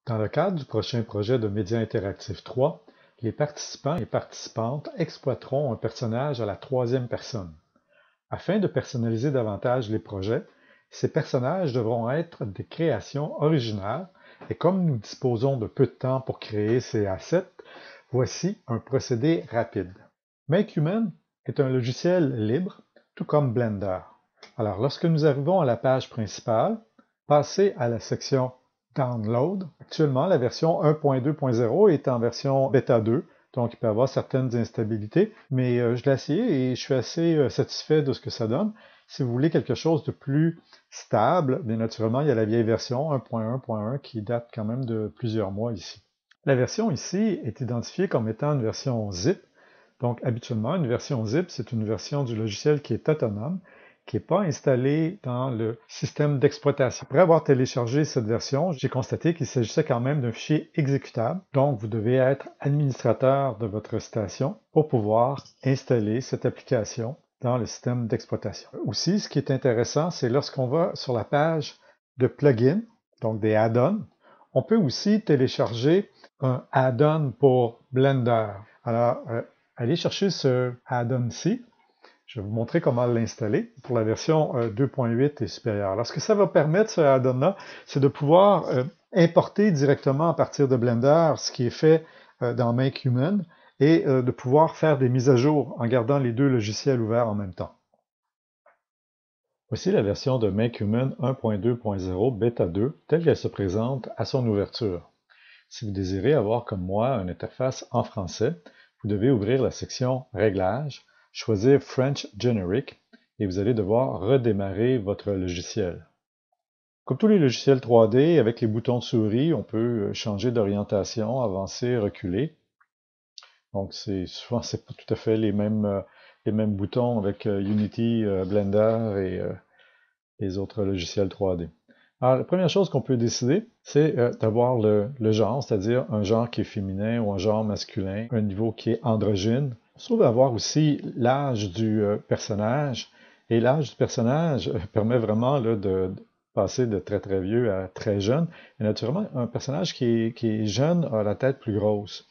Dans le cadre du prochain projet de Média Interactif 3, les participants et participantes exploiteront un personnage à la troisième personne. Afin de personnaliser davantage les projets, ces personnages devront être des créations originales et comme nous disposons de peu de temps pour créer ces assets, voici un procédé rapide. MakeHuman est un logiciel libre, tout comme Blender. Alors, lorsque nous arrivons à la page principale, passez à la section Download. Actuellement, la version 1.2.0 est en version bêta 2, donc il peut y avoir certaines instabilités, mais je l'ai essayé et je suis assez satisfait de ce que ça donne. Si vous voulez quelque chose de plus stable, bien naturellement, il y a la vieille version 1.1.1 qui date quand même de plusieurs mois ici. La version ici est identifiée comme étant une version zip. Donc, habituellement, une version zip, c'est une version du logiciel qui est autonome, qui n'est pas installée dans le système d'exploitation. Après avoir téléchargé cette version, j'ai constaté qu'il s'agissait quand même d'un fichier exécutable. Donc, vous devez être administrateur de votre station pour pouvoir installer cette application dans le système d'exploitation. Aussi, ce qui est intéressant, c'est lorsqu'on va sur la page de plugins, donc des add-ons, on peut aussi télécharger un add-on pour Blender. Alors, allez chercher ce add-on-ci. Je vais vous montrer comment l'installer pour la version 2.8 et supérieure. Alors, ce que ça va permettre, ce add-on-là, c'est de pouvoir importer directement à partir de Blender ce qui est fait dans MakeHuman et de pouvoir faire des mises à jour en gardant les deux logiciels ouverts en même temps. Voici la version de MakeHuman 1.2.0 Beta 2 telle qu'elle se présente à son ouverture. Si vous désirez avoir comme moi une interface en français, vous devez ouvrir la section Réglages, choisir French Generic et vous allez devoir redémarrer votre logiciel. Comme tous les logiciels 3D, avec les boutons de souris, on peut changer d'orientation, avancer, reculer. Donc souvent c'est pas tout à fait les mêmes boutons avec Unity, Blender et les autres logiciels 3D. Alors, la première chose qu'on peut décider, c'est d'avoir le genre, c'est-à-dire un genre qui est féminin ou un genre masculin, un niveau qui est androgyne. On se trouve avoir aussi l'âge du personnage, et l'âge du personnage permet vraiment là, de passer de très très vieux à très jeune. Et naturellement, un personnage qui est jeune a la tête plus grosse.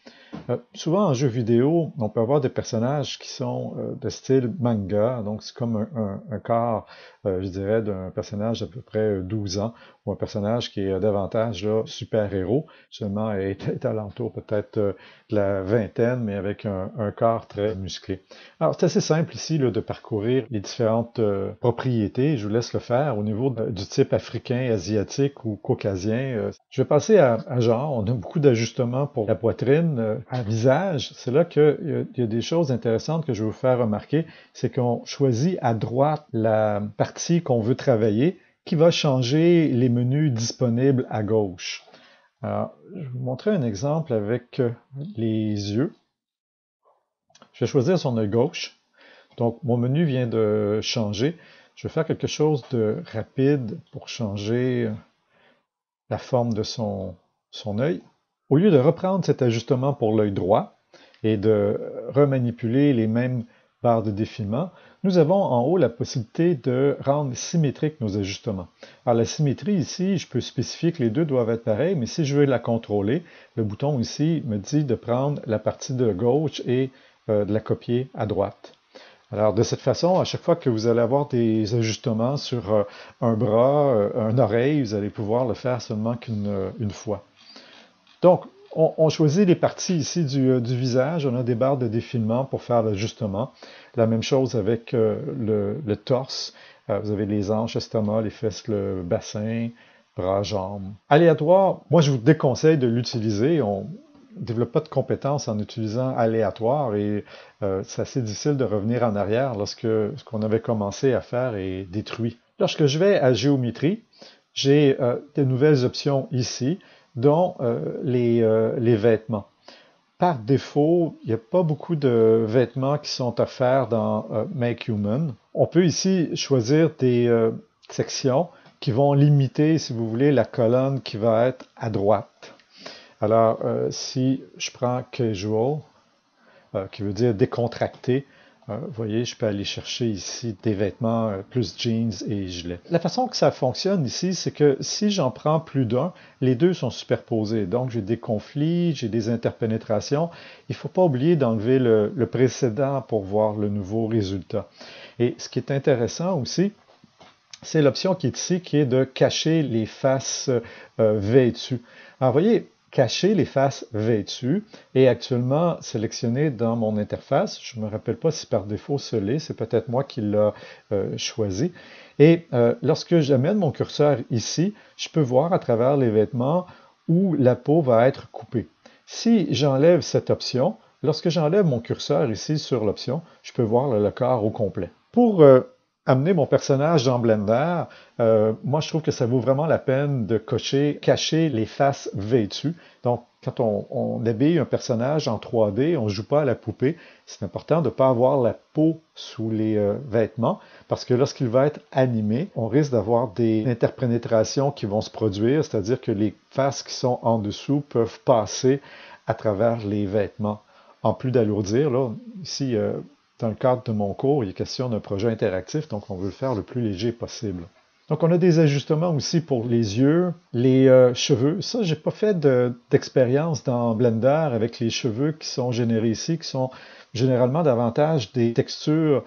Souvent en jeu vidéo, on peut avoir des personnages qui sont de style manga, donc c'est comme un corps, je dirais, d'un personnage d'à peu près 12 ans, ou un personnage qui est davantage là, super-héros, seulement est alentour peut-être de la vingtaine, mais avec un corps très musclé. Alors c'est assez simple ici là, de parcourir les différentes propriétés, je vous laisse le faire au niveau du type africain, asiatique ou caucasien. Je vais passer à genre, on a beaucoup d'ajustements pour la poitrine, à visage, c'est là qu'il y a des choses intéressantes que je vais vous faire remarquer, c'est qu'on choisit à droite la partie qu'on veut travailler qui va changer les menus disponibles à gauche. Alors, je vais vous montrer un exemple avec les yeux. Je vais choisir son œil gauche. Donc, mon menu vient de changer. Je vais faire quelque chose de rapide pour changer la forme de son œil. Au lieu de reprendre cet ajustement pour l'œil droit et de remanipuler les mêmes barres de défilement, nous avons en haut la possibilité de rendre symétriques nos ajustements. Alors la symétrie ici, je peux spécifier que les deux doivent être pareils, mais si je veux la contrôler, le bouton ici me dit de prendre la partie de gauche et de la copier à droite. Alors, de cette façon, à chaque fois que vous allez avoir des ajustements sur un bras, une oreille, vous allez pouvoir le faire seulement qu'une fois. Donc, on choisit les parties ici du visage. On a des barres de défilement pour faire l'ajustement. La même chose avec le torse. Vous avez les hanches, l'estomac, les fesses, le bassin, bras, jambes. Aléatoire, moi je vous déconseille de l'utiliser. On ne développe pas de compétences en utilisant aléatoire et c'est assez difficile de revenir en arrière lorsque ce qu'on avait commencé à faire est détruit. Lorsque je vais à géométrie, j'ai de nouvelles options ici, dont les vêtements. Par défaut, il n'y a pas beaucoup de vêtements qui sont offerts dans MakeHuman. On peut ici choisir des sections qui vont limiter, si vous voulez, la colonne qui va être à droite. Alors, si je prends Casual, qui veut dire décontracté, Vous voyez, je peux aller chercher ici des vêtements plus jeans et gilets. La façon que ça fonctionne ici, c'est que si j'en prends plus d'un, les deux sont superposés. Donc, j'ai des conflits, j'ai des interpénétrations. Il ne faut pas oublier d'enlever le précédent pour voir le nouveau résultat. Et ce qui est intéressant aussi, c'est l'option qui est ici, qui est de cacher les faces vêtues. Alors, vous voyez, cacher les faces vêtues est actuellement sélectionné dans mon interface. Je ne me rappelle pas si par défaut ce l'est, c'est peut-être moi qui l'ai choisi. Et lorsque j'amène mon curseur ici, je peux voir à travers les vêtements où la peau va être coupée. Si j'enlève cette option, lorsque j'enlève mon curseur ici sur l'option, je peux voir le corps au complet. Pour amener mon personnage dans Blender, moi je trouve que ça vaut vraiment la peine de cacher les faces vêtues. Donc, quand on habille un personnage en 3D, on ne joue pas à la poupée, c'est important de ne pas avoir la peau sous les vêtements, parce que lorsqu'il va être animé, on risque d'avoir des interpénétrations qui vont se produire, c'est-à-dire que les faces qui sont en dessous peuvent passer à travers les vêtements. En plus d'alourdir, là, ici, dans le cadre de mon cours, il est question d'un projet interactif, donc on veut le faire le plus léger possible. Donc on a des ajustements aussi pour les yeux, les cheveux. Ça, j'ai pas fait d'expérience dans Blender avec les cheveux qui sont générés ici, qui sont généralement davantage des textures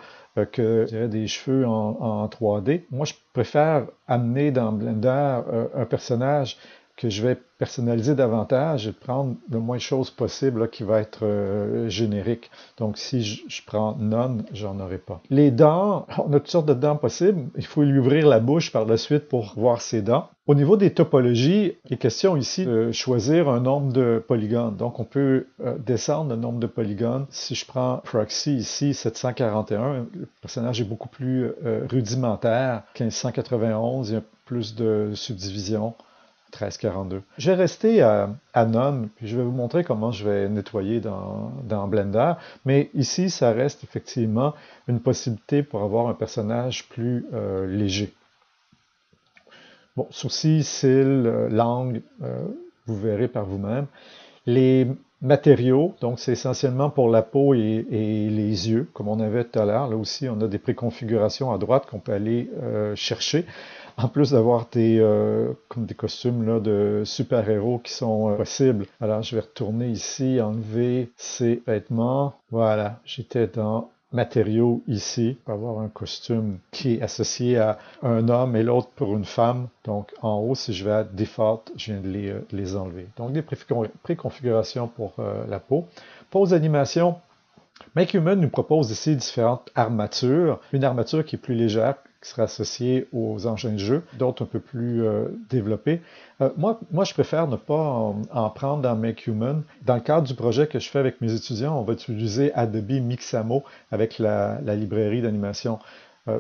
que je dirais, des cheveux en 3D. Moi, je préfère amener dans Blender un personnage que je vais personnaliser davantage et prendre le moins de choses possible là, qui va être générique. Donc, si je prends None, j'en aurai pas. Les dents, on a toutes sortes de dents possibles. Il faut lui ouvrir la bouche par la suite pour voir ses dents. Au niveau des topologies, il est question ici de choisir un nombre de polygones. Donc, on peut descendre le nombre de polygones. Si je prends Proxy ici, 741, le personnage est beaucoup plus rudimentaire. 1591, il y a plus de subdivisions. 1342. Je vais rester à None, puis je vais vous montrer comment je vais nettoyer dans Blender. Mais ici, ça reste effectivement une possibilité pour avoir un personnage plus léger. Bon, sourcils, cils, langue, vous verrez par vous-même. Les matériaux, donc c'est essentiellement pour la peau et les yeux, comme on avait tout à l'heure. Là aussi, on a des préconfigurations à droite qu'on peut aller chercher. En plus d'avoir comme des costumes là, de super-héros qui sont possibles. Alors, je vais retourner ici, enlever ces vêtements. Voilà, j'étais dans matériaux ici. On va avoir un costume qui est associé à un homme et l'autre pour une femme. Donc, en haut, si je vais à Default, je viens de les enlever. Donc, des préconfigurations pour la peau. Pose animation. Make Human nous propose ici différentes armatures. Une armature qui est plus légère, qui sera associée aux engins de jeu, d'autres un peu plus développés. Moi, je préfère ne pas en prendre dans Make Human. Dans le cadre du projet que je fais avec mes étudiants, on va utiliser Adobe Mixamo avec la librairie d'animation.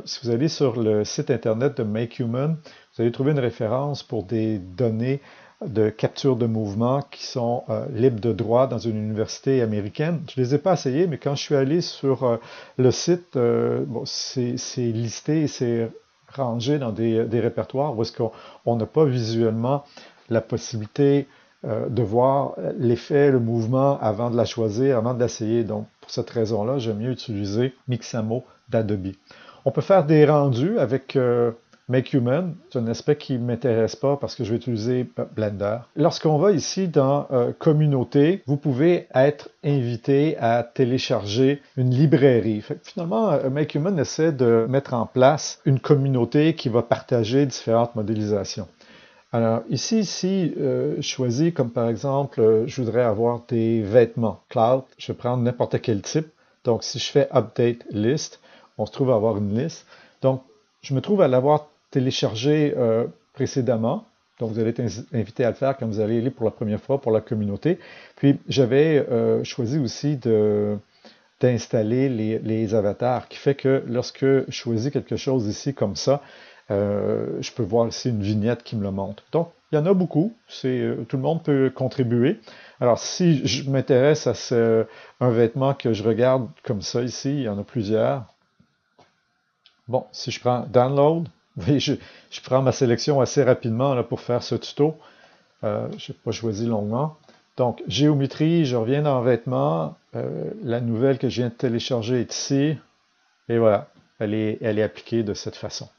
Si vous allez sur le site internet de Make Human, vous allez trouver une référence pour des données de capture de mouvement qui sont libres de droit dans une université américaine. Je ne les ai pas essayés, mais quand je suis allé sur le site, bon, c'est listé et c'est rangé dans des répertoires où est-ce qu'on n'a pas visuellement la possibilité de voir l'effet, le mouvement avant de la choisir, avant de l'essayer. Donc, pour cette raison-là, j'aime mieux utiliser Mixamo d'Adobe. On peut faire des rendus avec Make Human, c'est un aspect qui ne m'intéresse pas parce que je vais utiliser Blender. Lorsqu'on va ici dans Communauté, vous pouvez être invité à télécharger une librairie. Finalement, Make Human essaie de mettre en place une communauté qui va partager différentes modélisations. Alors ici, si je choisis comme par exemple, je voudrais avoir des vêtements cloud, je vais prendre n'importe quel type. Donc si je fais Update List, on se trouve à avoir une liste. Donc je me trouve à l'avoir téléchargé précédemment. Donc, vous allez être invité à le faire quand vous allez aller pour la première fois pour la communauté. Puis, j'avais choisi aussi d'installer les avatars, qui fait que lorsque je choisis quelque chose ici comme ça, je peux voir ici une vignette qui me le montre. Donc, il y en a beaucoup. Tout le monde peut contribuer. Alors, si je m'intéresse à un vêtement que je regarde comme ça ici, il y en a plusieurs. Bon, si je prends Download, vous voyez, je prends ma sélection assez rapidement là, pour faire ce tuto. Je n'ai pas choisi longuement. Donc, géométrie, je reviens dans Vêtements. La nouvelle que je viens de télécharger est ici. Et voilà, elle est appliquée de cette façon.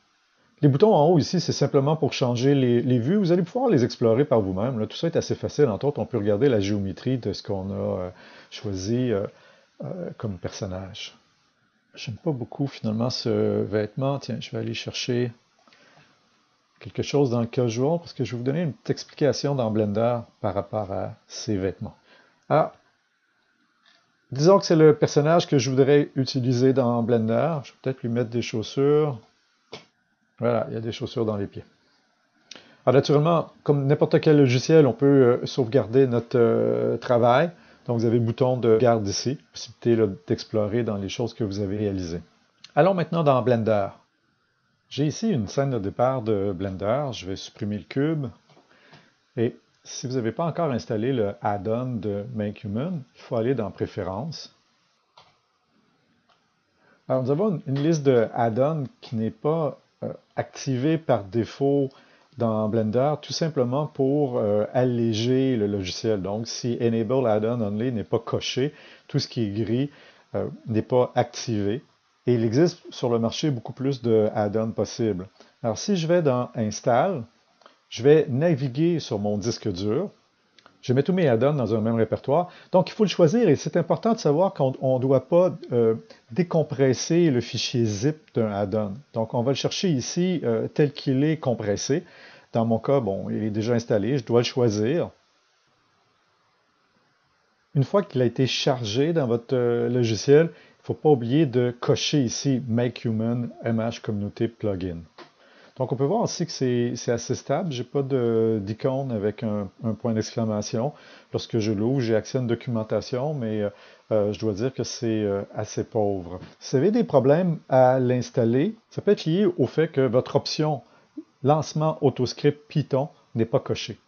Les boutons en haut ici, c'est simplement pour changer les vues. Vous allez pouvoir les explorer par vous-même. Tout ça est assez facile. Entre autres, on peut regarder la géométrie de ce qu'on a choisi comme personnage. J'aime pas beaucoup finalement ce vêtement. Tiens, je vais aller chercher quelque chose dans le casual parce que je vais vous donner une petite explication dans Blender par rapport à ces vêtements. Alors, disons que c'est le personnage que je voudrais utiliser dans Blender. Je vais peut-être lui mettre des chaussures. Voilà, il y a des chaussures dans les pieds. Alors naturellement, comme n'importe quel logiciel, on peut sauvegarder notre travail. Donc vous avez le bouton de garde ici, possibilité d'explorer dans les choses que vous avez réalisées. Allons maintenant dans Blender. J'ai ici une scène de départ de Blender. Je vais supprimer le cube. Et si vous n'avez pas encore installé le add-on de Make Human, il faut aller dans Préférences. Alors nous avons une liste de add-ons qui n'est pas activée par défaut dans Blender, tout simplement pour alléger le logiciel. Donc, si Enable Add-on Only n'est pas coché, tout ce qui est gris n'est pas activé. Et il existe sur le marché beaucoup plus de add-ons possibles. Alors, si je vais dans Install, je vais naviguer sur mon disque dur. Je mets tous mes add-ons dans un même répertoire. Donc, il faut le choisir et c'est important de savoir qu'on ne doit pas décompresser le fichier zip d'un add-on. Donc, on va le chercher ici tel qu'il est compressé. Dans mon cas, bon, il est déjà installé, je dois le choisir. Une fois qu'il a été chargé dans votre logiciel, il ne faut pas oublier de cocher ici Make Human MH Community Plugin. Donc, on peut voir aussi que c'est assez stable. Je n'ai pas d'icône avec un point d'exclamation. Lorsque je l'ouvre, j'ai accès à une documentation, mais je dois dire que c'est assez pauvre. Si vous avez des problèmes à l'installer, ça peut être lié au fait que votre option lancement AutoScript Python n'est pas coché.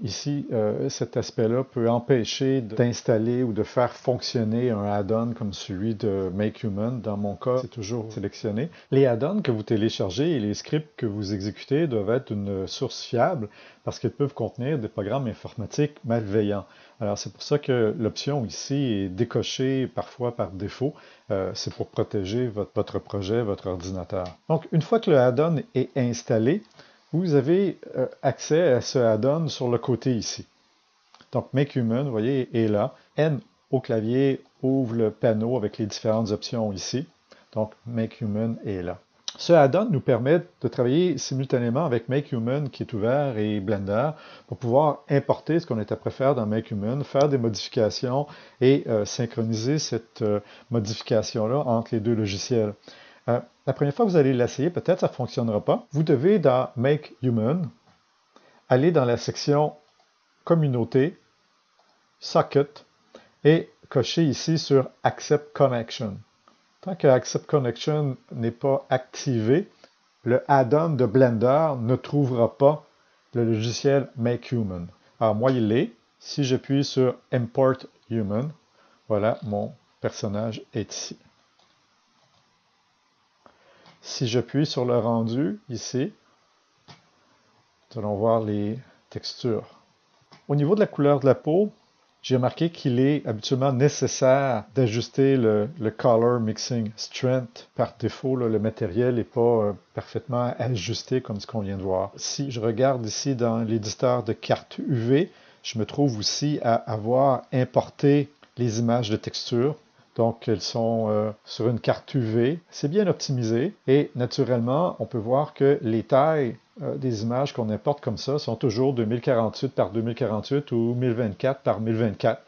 Ici, cet aspect-là peut empêcher d'installer ou de faire fonctionner un add-on comme celui de Make Human. Dans mon cas, c'est toujours sélectionné. Les add-ons que vous téléchargez et les scripts que vous exécutez doivent être une source fiable parce qu'ils peuvent contenir des programmes informatiques malveillants. Alors, c'est pour ça que l'option ici est décochée parfois par défaut. C'est pour protéger votre projet, votre ordinateur. Donc, une fois que le add-on est installé, vous avez accès à ce add-on sur le côté ici. Donc, Make Human, vous voyez, est là. N au clavier ouvre le panneau avec les différentes options ici. Donc, Make Human est là. Ce add-on nous permet de travailler simultanément avec Make Human qui est ouvert et Blender pour pouvoir importer ce qu'on était prêt à faire dans Make Human, faire des modifications et synchroniser cette modification-là entre les deux logiciels. La première fois que vous allez l'essayer, peut-être ça ne fonctionnera pas. Vous devez, dans Make Human, aller dans la section Communauté, Socket, et cocher ici sur Accept Connection. Tant que Accept Connection n'est pas activé, le add-on de Blender ne trouvera pas le logiciel Make Human. Alors moi, il l'est. Si j'appuie sur Import Human, voilà, mon personnage est ici. Si j'appuie sur le rendu, ici, nous allons voir les textures. Au niveau de la couleur de la peau, j'ai remarqué qu'il est habituellement nécessaire d'ajuster le Color Mixing Strength. Par défaut, le matériel n'est pas parfaitement ajusté comme ce qu'on vient de voir. Si je regarde ici dans l'éditeur de cartes UV, je me trouve aussi à avoir importé les images de texture. Donc, elles sont sur une carte UV. C'est bien optimisé. Et naturellement, on peut voir que les tailles des images qu'on importe comme ça sont toujours 2048 par 2048 ou 1024 par 1024,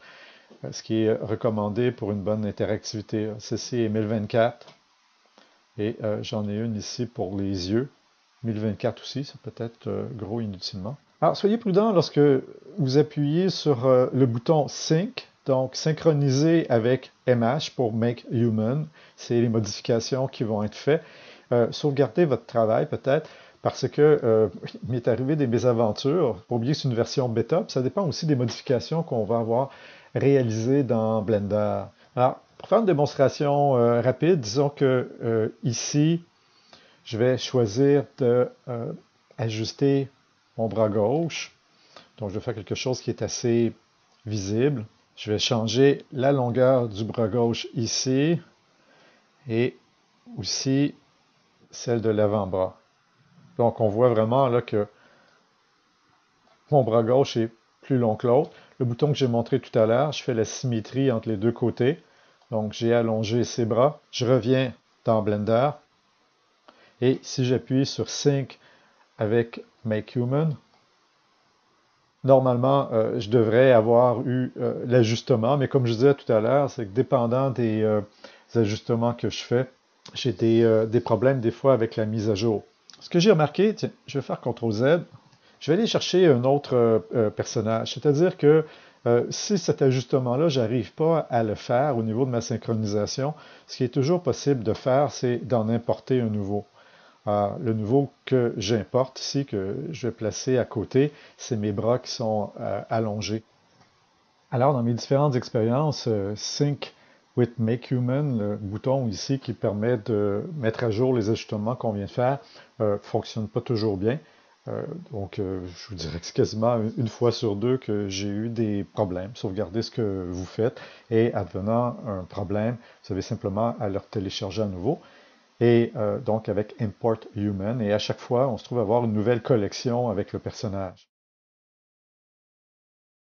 ce qui est recommandé pour une bonne interactivité. Ceci est 1024 et j'en ai une ici pour les yeux. 1024 aussi, ça peut être gros inutilement. Alors, soyez prudent lorsque vous appuyez sur le bouton Sync. Donc, synchroniser avec MH pour Make Human, c'est les modifications qui vont être faites. Sauvegardez votre travail peut-être, parce que il m'est arrivé des mésaventures. Pour oublier que c'est une version bêta, puis ça dépend aussi des modifications qu'on va avoir réalisées dans Blender. Alors, pour faire une démonstration rapide, disons que ici, je vais choisir d'ajuster mon bras gauche. Donc, je vais faire quelque chose qui est assez visible. Je vais changer la longueur du bras gauche ici et aussi celle de l'avant-bras. Donc on voit vraiment là que mon bras gauche est plus long que l'autre. Le bouton que j'ai montré tout à l'heure, je fais la symétrie entre les deux côtés. Donc j'ai allongé ces bras. Je reviens dans Blender. Et si j'appuie sur Sync avec Make Human, normalement, je devrais avoir eu l'ajustement. Mais comme je disais tout à l'heure, c'est que dépendant des ajustements que je fais, j'ai des problèmes des fois avec la mise à jour. Ce que j'ai remarqué, tiens, je vais faire CTRL-Z, je vais aller chercher un autre personnage. C'est-à-dire que si cet ajustement-là, j'arrive pas à le faire au niveau de ma synchronisation, ce qui est toujours possible de faire, c'est d'en importer un nouveau. Le nouveau que j'importe ici, que je vais placer à côté, c'est mes bras qui sont allongés. Alors, dans mes différentes expériences, Sync with Make Human, le bouton ici qui permet de mettre à jour les ajustements qu'on vient de faire, fonctionne pas toujours bien. Donc, je vous dirais que c'est quasiment une fois sur deux que j'ai eu des problèmes. Sauvegardez ce que vous faites et advenant un problème, vous avez simplement à le télécharger à nouveau. Et donc avec Import Human, et à chaque fois, on se trouve avoir une nouvelle collection avec le personnage.